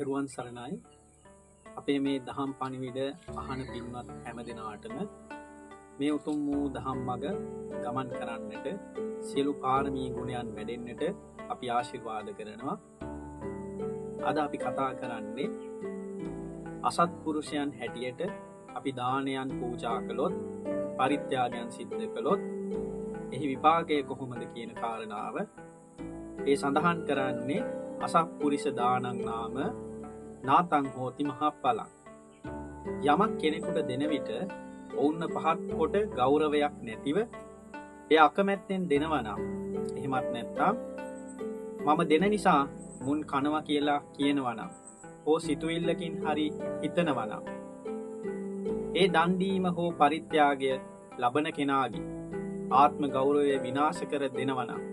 තෙරුවන් සරණයි. අපේ මේ දහම් පණිවිඩ අහන පින්වත් හැම දිනාටම මේ උතුම් වූ දහම් මඟ ගමන් කරන්නට සියලු පාරමී ගුණයන් වැඩෙන්නට අපි ආශිර්වාද කරනවා. අද අපි කතා කරන්නේ අසත්පුරුෂයන් හැටියට අපි දානයන් පූජා කළොත්, පරිත්‍යාගයන් සිද්ධ කළොත් එහි විපාකය කොහොමද කියන කාරණාව. ඒ සඳහන් කරන්නේ අසත්පුරුෂ දානං නාම නාතං හෝති මහප්පලං. යමක් කෙනෙකුට දෙන විට ඔවුන්ව පහත් කොට ගෞරවයක් නැතිව එය අකමැත්තෙන් දෙනවා නම්, එහෙමත් නැත්නම් මම දෙන නිසා මුන් කනවා කියලා කියනවා නම්, හෝ සිතුවිල්ලකින් හරි හිතනවා නම්, ඒ දන් දීම හෝ පරිත්‍යාගය ලබන කෙනාගේ ආත්ම ගෞරවය විනාශ කර දෙනවා නම්,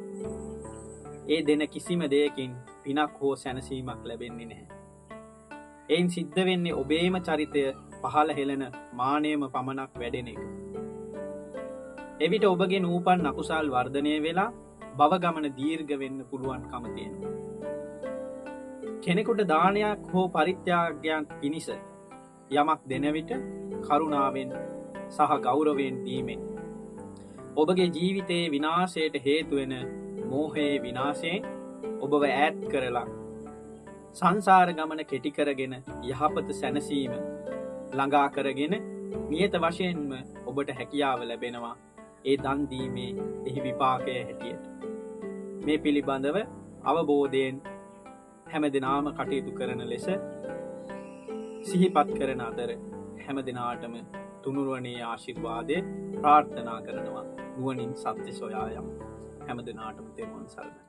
ඒ දෙන කිසිම දෙයකින් පිනක් හෝ සැනසීමක් ලැබෙන්නේ නැහැ. එයින් සිද්ධ වෙන්නේ ඔබේම චරිතය පහළ හෙළන මානයම පමණක් වැඩෙන එක. එවිට ඔබගේ නූපන් අකුසල් වර්ධනය වෙලා භව ගමන දීර්ඝ වෙන්න පුළුවන්කම තියෙනවා. කෙනෙකුට දානයක් හෝ පරිත්‍යාගයක් පිණිස යමක් දෙන විට කරුණාවෙන් සහ ගෞරවයෙන් දීමෙන් ඔබගේ ජීවිතයේ විනාශයට හේතු වෙන මෝහයේ විනාශයෙන් ඔබව ඈත් කරලා සංසාර ගමන කෙටි කරගෙන යහපත සැනසීම ළඟා කරගෙන නියත වශයෙන්ම ඔබට හැකියාව ලැබෙනවා ඒ දන් දීමේ එහි විපාකය හැටියට. මේ පිළිබඳව අවබෝධයෙන් හැමදෙනාම කටයුතු කරන ලෙස සිහිපත් කරන අතර හැමදෙනාටම තුනුරුවනේ ආශිර්වාදය ප්‍රාර්ථනා කරනවා. නුවණින් සත්‍ය සොයා යමු. හැමදෙනාටම තෙරුවන් සරණයි.